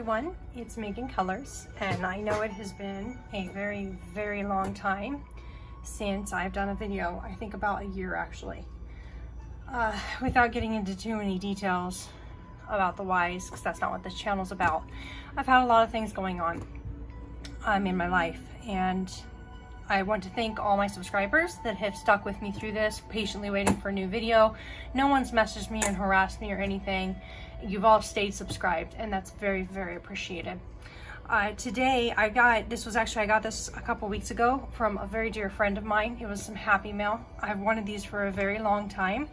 everyone, it's Megan Colors, and I know it has been a very, very long time since I've done a video. I think about a year actually. Without getting into too many details about the whys, because that's not what this channel's about. I've had a lot of things going on in my life, and I want to thank all my subscribers that have stuck with me through this, patiently waiting for a new video. No one's messaged me and harassed me or anything. You've all stayed subscribed, and that's very, very appreciated. Today I got this a couple weeks ago from a very dear friend of mine. It was some Happy Mail. I've wanted these for a very long time,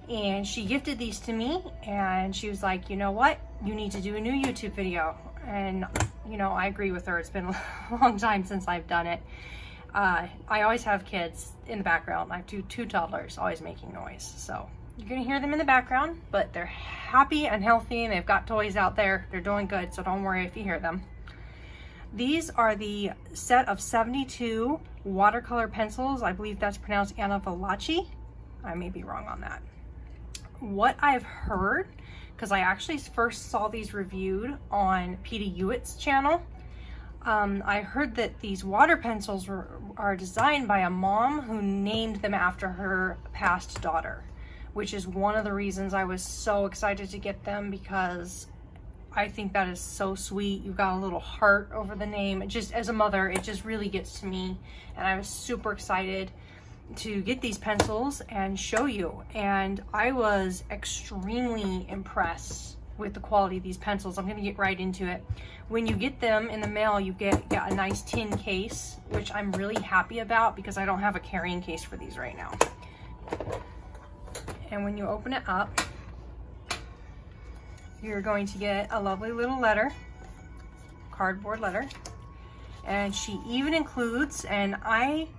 and she gifted these to me, and she was like, you know what, you need to do a new YouTube video. And you know, I agree with her. It's been a long time since I've done it. I always have kids in the background. I have two toddlers always making noise, so you're gonna hear them in the background, but they're happy and healthy and they've got toys out there. They're doing good, so don't worry if you hear them. These are the set of 72 watercolor pencils. I believe that's pronounced Anna Valacci. I may be wrong on that. What I've heard, because I actually first saw these reviewed on Peter Hewitt's channel, I heard that these water pencils are designed by a mom who named them after her past daughter, which is one of the reasons I was so excited to get them, because I think that is so sweet. You've got a little heart over the name. It just, as a mother, it just really gets to me, and I was super excited to get these pencils and show you. And I was extremely impressed with the quality of these pencils. I'm gonna get right into it. When you get them in the mail, you get a nice tin case, which I'm really happy about because I don't have a carrying case for these right now. And when you open it up, you're going to get a lovely little letter, cardboard letter. And she even includes, and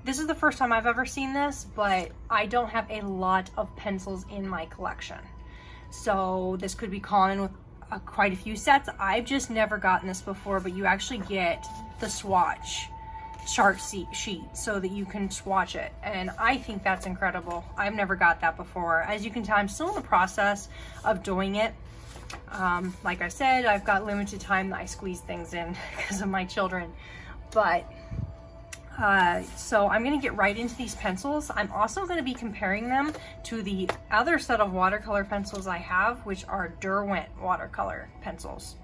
this is the first time I've ever seen this, but I don't have a lot of pencils in my collection. So this could be common with quite a few sets. I've just never gotten this before, but you actually get the swatch chart sheet so that you can swatch it, and I think that's incredible. I've never got that before. As you can tell, I'm still in the process of doing it. Like I said, I've got limited time that I squeeze things in because of my children, but so I'm going to get right into these pencils. I'm also going to be comparing them to the other set of watercolor pencils I have, which are Derwent Watercolor pencils.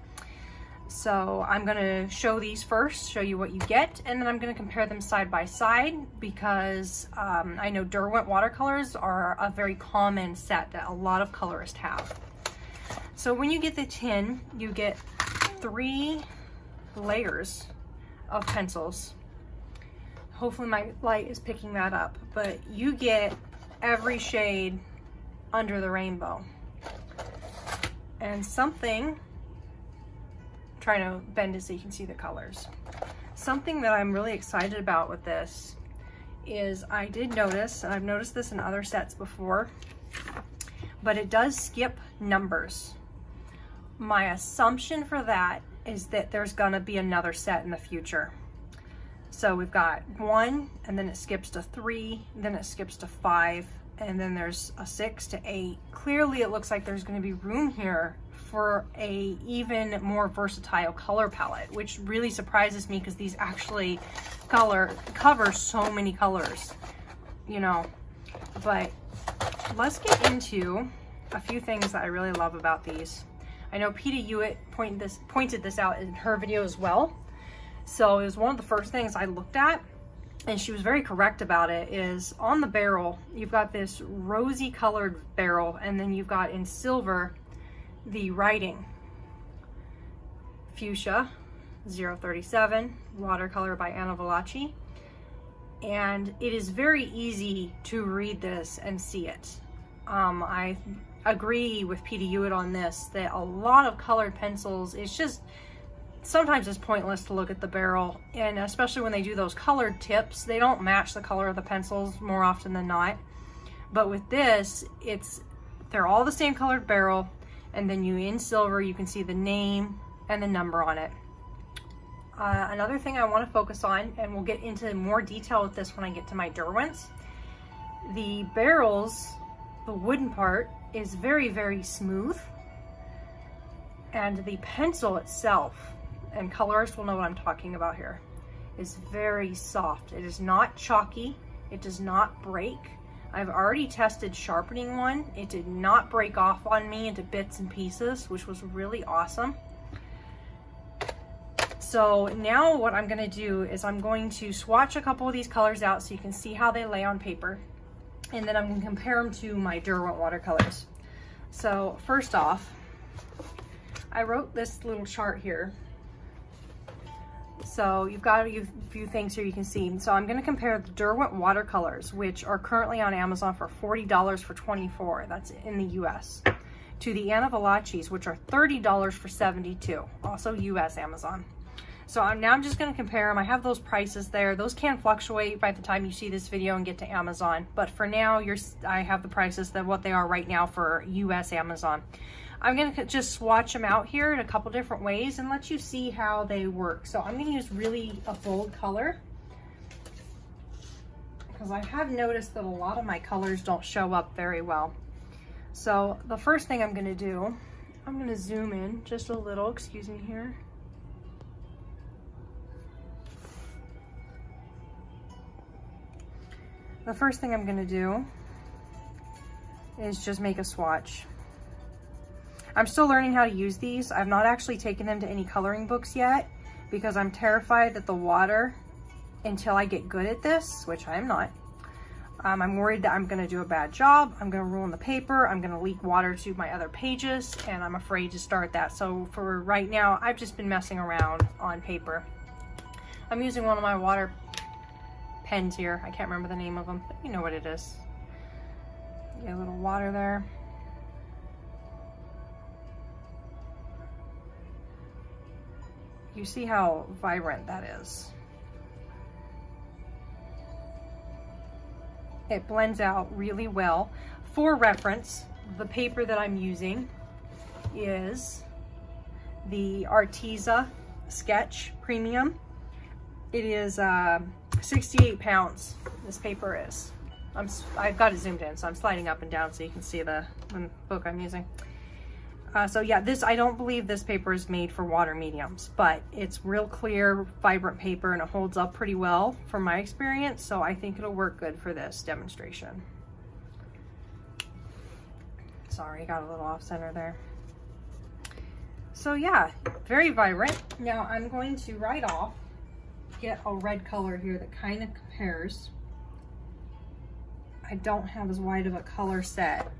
So I'm going to show these first, show you what you get, and then I'm going to compare them side by side, because I know Derwent watercolors are a very common set that a lot of colorists have. So when you get the tin, you get 3 layers of pencils. Hopefully my light is picking that up, but you get every shade under the rainbow. And something, trying to bend it so you can see the colors. Something that I'm really excited about with this is I did notice, and I've noticed this in other sets before, but it does skip numbers. My assumption for that is that there's gonna be another set in the future. So we've got 1, and then it skips to 3, then it skips to 5, and then there's a 6 to 8. Clearly it looks like there's gonna be room here for a even more versatile color palette, which really surprises me because these actually cover so many colors, you know. But let's get into a few things that I really love about these. I know Peter Hewitt pointed this out in her video as well. So it was one of the first things I looked at, and she was very correct about it, is on the barrel, you've got this rosy colored barrel, and then you've got in silver the writing. Fuchsia 037, watercolor by Anna Valacci. And it is very easy to read this and see it. I agree with Peter Hewitt on this, that a lot of colored pencils, it's just, sometimes it's pointless to look at the barrel, and especially when they do those colored tips, they don't match the color of the pencils more often than not. But with this, they're all the same colored barrel, and then in silver you can see the name and the number on it. Another thing I want to focus on, and we'll get into more detail with this when I get to my Derwents, the barrels, the wooden part is very, very smooth. And the pencil itself, and colorists will know what I'm talking about here, is very soft. It is not chalky. It does not break. I've already tested sharpening one. It did not break off on me into bits and pieces, which was really awesome. So now what I'm gonna do is I'm going to swatch a couple of these colors out so you can see how they lay on paper. And then I'm gonna compare them to my Derwent watercolors. So first off, I wrote this little chart here. So you've got a few things here you can see. So I'm going to compare the Derwent watercolors, which are currently on Amazon for $40 for 24. That's in the US. To the Anna Valacci's, which are $30 for 72. Also US Amazon. So I'm just going to compare them. I have those prices there. Those can fluctuate by the time you see this video and get to Amazon. But for now, I have the prices that what they are right now for US Amazon. I'm going to just swatch them out here in a couple different ways and let you see how they work. So I'm going to use really a bold color because I have noticed that a lot of my colors don't show up very well. So the first thing I'm going to do, I'm going to zoom in just a little, excuse me here. The first thing I'm going to do is just make a swatch. I'm still learning how to use these. I've not actually taken them to any coloring books yet because I'm terrified that the water, until I get good at this, which I am not, I'm worried that I'm gonna do a bad job. I'm gonna ruin the paper. I'm gonna leak water to my other pages, and I'm afraid to start that. So for right now, I've just been messing around on paper. I'm using one of my water pens here. I can't remember the name of them, but you know what it is. Get a little water there. You see how vibrant that is. It blends out really well. For reference, the paper that I'm using is the Arteza Sketch Premium. It is 68 pounds, this paper is. I've got it zoomed in, so I'm sliding up and down so you can see the book I'm using. So yeah, I don't believe this paper is made for water mediums, but it's real clear, vibrant paper, and it holds up pretty well from my experience, so I think it'll work good for this demonstration. Sorry, got a little off center there. So yeah, very vibrant. Now I'm going to right off get a red color here that kind of compares. I don't have as wide of a color set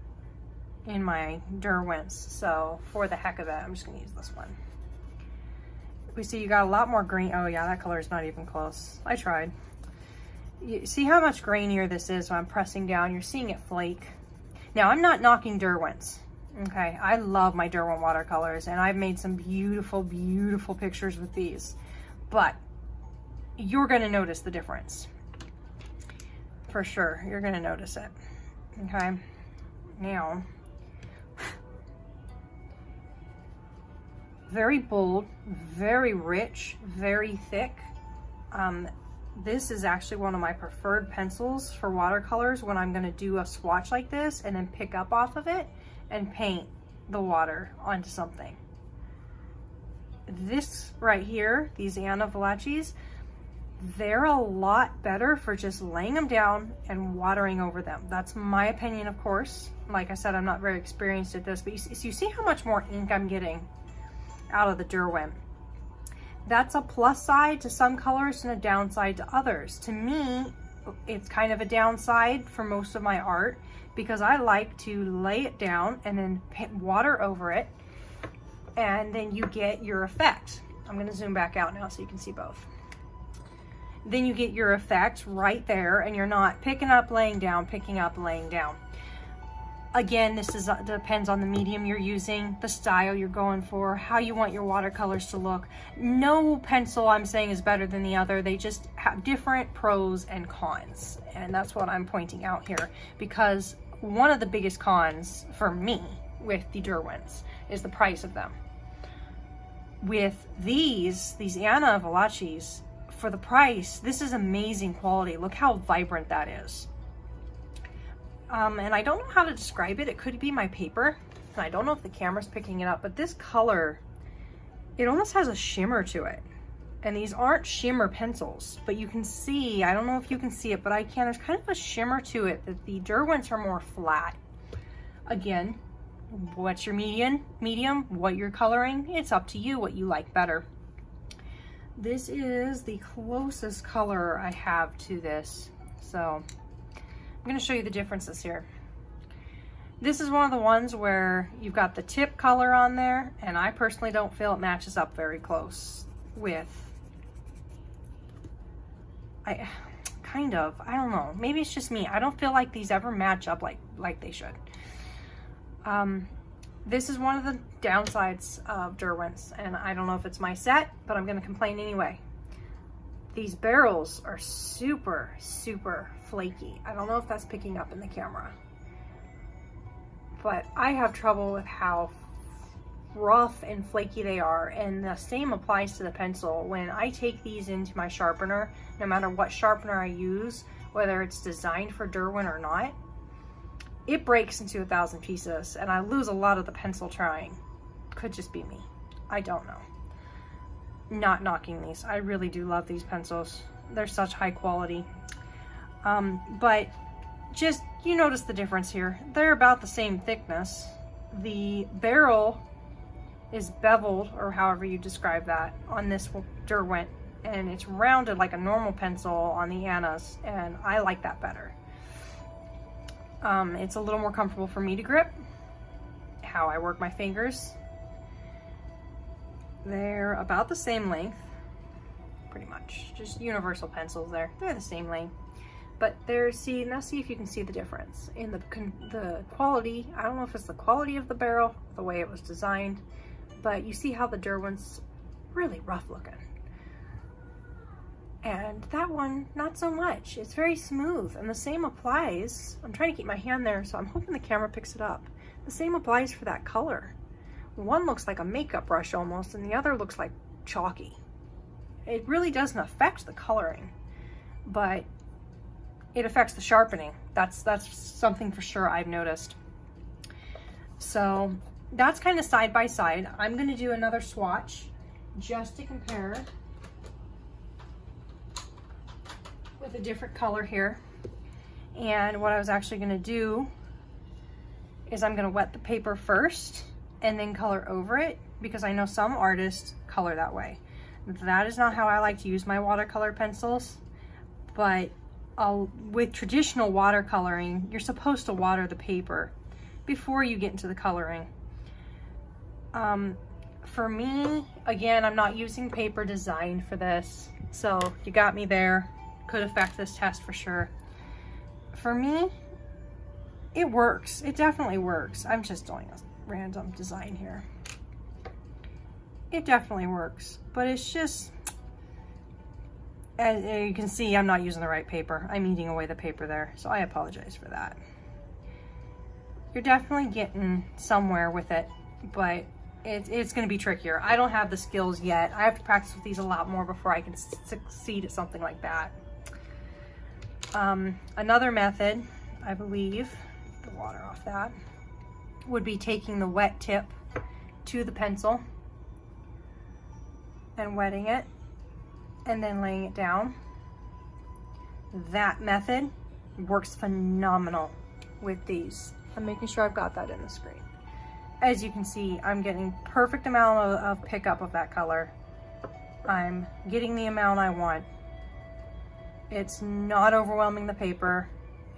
in my Derwents, so for the heck of it, I'm just gonna use this one. We see you got a lot more green. Oh yeah, that color is not even close. I tried. You see how much grainier this is when I'm pressing down. You're seeing it flake. Now I'm not knocking Derwents. Okay, I love my Derwent watercolors, and I've made some beautiful, beautiful pictures with these, but you're gonna notice the difference. For sure, you're gonna notice it. Okay, now, very bold, very rich, very thick. This is actually one of my preferred pencils for watercolors when I'm going to do a swatch like this and then pick up off of it and paint the water onto something. This right here, these Anna Valacci's, they're a lot better for just laying them down and watering over them. That's my opinion, of course. Like I said, I'm not very experienced at this, but you see how much more ink I'm getting out of the Derwent. That's a plus side to some colors and a downside to others. To me, it's kind of a downside for most of my art because I like to lay it down and then water over it, and then you get your effect. I'm going to zoom back out now so you can see both. Then you get your effect right there, and you're not picking up, laying down, picking up, laying down. Again, this depends on the medium you're using, the style you're going for, how you want your watercolors to look. No pencil I'm saying is better than the other. They just have different pros and cons. And that's what I'm pointing out here, because one of the biggest cons for me with the Derwents is the price of them. With these Anna Valacci's, for the price, this is amazing quality. Look how vibrant that is. And I don't know how to describe it. It could be my paper, and I don't know if the camera's picking it up, but this color it almost has a shimmer to it. And these aren't shimmer pencils, but you can see, I don't know if you can see it, but I can, there's kind of a shimmer to it, that the Derwents are more flat. Again, what's your medium, what you're coloring, it's up to you what you like better. This is the closest color I have to this. So I'm gonna show you the differences here. This is one of the ones where you've got the tip color on there, and I personally don't feel it matches up very close with, I don't know, maybe it's just me. I don't feel like these ever match up like they should. This is one of the downsides of Derwents, and I don't know if it's my set, but I'm gonna complain anyway. These barrels are super, super flaky. I don't know if that's picking up in the camera, but I have trouble with how rough and flaky they are, and the same applies to the pencil. When I take these into my sharpener, no matter what sharpener I use, whether it's designed for Derwent or not, it breaks into 1,000 pieces, and I lose a lot of the pencil trying. Could just be me, I don't know. Not knocking these, I really do love these pencils, they're such high quality. But just, you notice the difference here. They're about the same thickness. The barrel is beveled, or however you describe that, on this Derwent, and it's rounded like a normal pencil on the Annas, and I like that better. It's a little more comfortable for me to grip, how I work my fingers. They're about the same length, pretty much, just universal pencils there. They're the same length, but now see if you can see the difference in the quality. I don't know if it's the quality of the barrel, the way it was designed, but you see how the Derwent's really rough looking. And that one, not so much. It's very smooth, and the same applies. I'm trying to keep my hand there, so I'm hoping the camera picks it up. The same applies for that color. One looks like a makeup brush almost, and the other looks like chalky. It really doesn't affect the coloring, but it affects the sharpening. That's something for sure I've noticed. So that's kind of side by side. I'm gonna do another swatch just to compare with a different color here. And what I was actually gonna do is I'm gonna wet the paper first and then color over it, because I know some artists color that way. That is not how I like to use my watercolor pencils, but with traditional watercoloring, you're supposed to water the paper before you get into the coloring. For me, again, I'm not using paper designed for this, so you got me there. Could affect this test for sure. For me, it works. It definitely works. I'm just doing a random design here. It definitely works, but it's just, as you can see, I'm not using the right paper. I'm eating away the paper there, so I apologize for that. You're definitely getting somewhere with it, but it's going to be trickier. I don't have the skills yet. I have to practice with these a lot more before I can succeed at something like that. Another method, I believe, the water off that, would be taking the wet tip to the pencil and wetting it and then laying it down. That method works phenomenal with these. I'm making sure I've got that in the screen. As you can see, I'm getting perfect amount of pickup of that color. I'm getting the amount I want. It's not overwhelming the paper.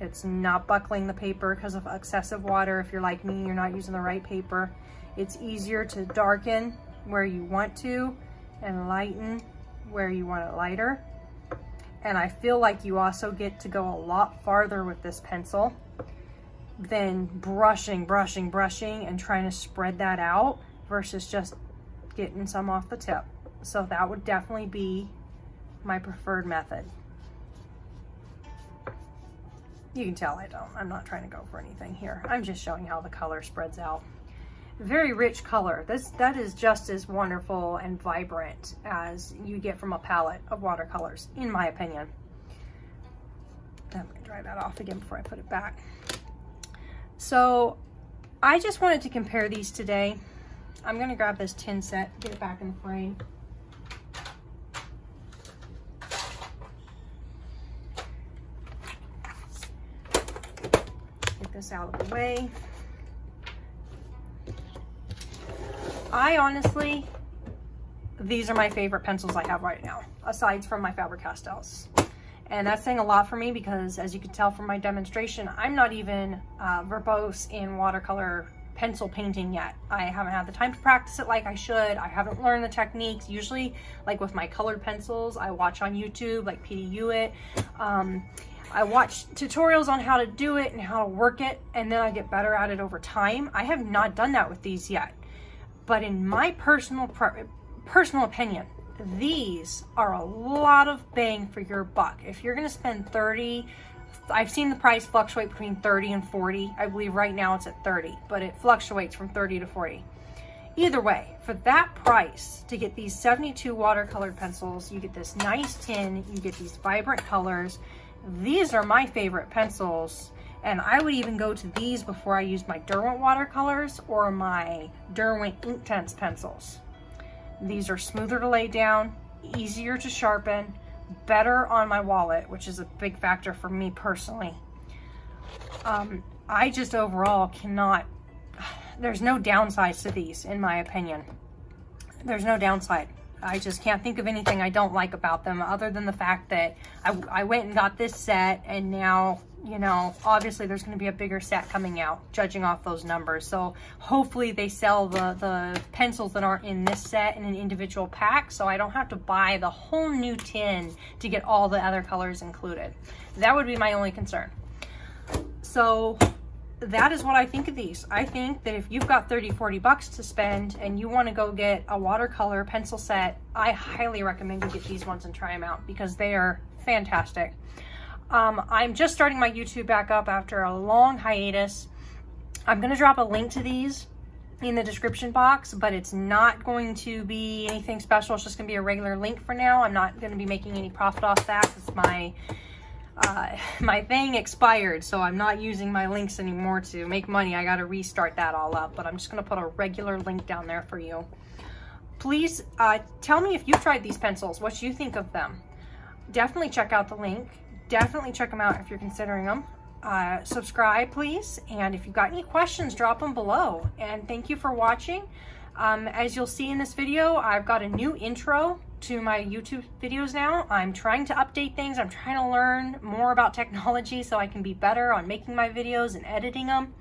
It's not buckling the paper because of excessive water. If you're like me, you're not using the right paper. It's easier to darken where you want to and lighten where you want it lighter. And I feel like you also get to go a lot farther with this pencil than brushing and trying to spread that out versus just getting some off the tip. So that would definitely be my preferred method. You can tell I'm not trying to go for anything here. I'm just showing how the color spreads out. Very rich color. That is just as wonderful and vibrant as you get from a palette of watercolors, in my opinion. I'm gonna dry that off again before I put it back. So I just wanted to compare these today. I'm gonna grab this tin set, get it back in the frame. Get this out of the way. I honestly, these are my favorite pencils I have right now, aside from my Faber-Castells. And that's saying a lot for me because, as you can tell from my demonstration, I'm not even verbose in watercolor pencil painting yet. I haven't had the time to practice it like I should. I haven't learned the techniques. Usually, like with my colored pencils, I watch on YouTube, like P.D. Hewitt. I watch tutorials on how to do it and how to work it, and then I get better at it over time. I have not done that with these yet. But in my personal opinion, these are a lot of bang for your buck. If you're going to spend 30, I've seen the price fluctuate between 30 and 40. I believe right now it's at 30, but it fluctuates from 30 to 40. Either way, for that price, to get these 72 watercolored pencils, you get this nice tin, you get these vibrant colors. These are my favorite pencils. And I would even go to these before I used my Derwent watercolors or my Derwent Inktense pencils. These are smoother to lay down, easier to sharpen, better on my wallet, which is a big factor for me personally. I just overall cannot, there's no downsides to these in my opinion. There's no downside. I just can't think of anything I don't like about them other than the fact that I went and got this set, and now, you know, obviously there's going to be a bigger set coming out, judging off those numbers. So hopefully they sell the pencils that aren't in this set in an individual pack, so I don't have to buy the whole new tin to get all the other colors included. That would be my only concern. So that is what I think of these. I think that if you've got 30, 40 bucks to spend and you want to go get a watercolor pencil set, I highly recommend you get these ones and try them out because they are fantastic. I'm just starting my YouTube back up after a long hiatus. I'm going to drop a link to these in the description box, but it's not going to be anything special. It's just going to be a regular link for now. I'm not going to be making any profit off that because my thing expired, so I'm not using my links anymore to make money. I got to restart that all up, but I'm just going to put a regular link down there for you. Please tell me if you've tried these pencils, what you think of them. Definitely check out the link. Definitely check them out if you're considering them. Subscribe, please, and if you've got any questions, drop them below. And thank you for watching. As you'll see in this video, I've got a new intro to my YouTube videos now. I'm trying to update things. I'm trying to learn more about technology so I can be better on making my videos and editing them.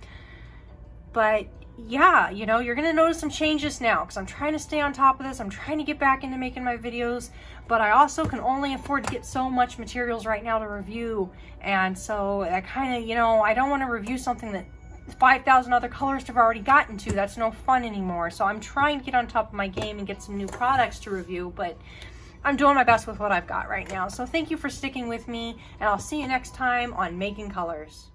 But yeah, you know, you're going to notice some changes now because I'm trying to stay on top of this. I'm trying to get back into making my videos, but I also can only afford to get so much materials right now to review. And so I kind of, you know, I don't want to review something that 5,000 other colors have already gotten to. That's no fun anymore. So I'm trying to get on top of my game and get some new products to review, but I'm doing my best with what I've got right now. So thank you for sticking with me, and I'll see you next time on Making Colors.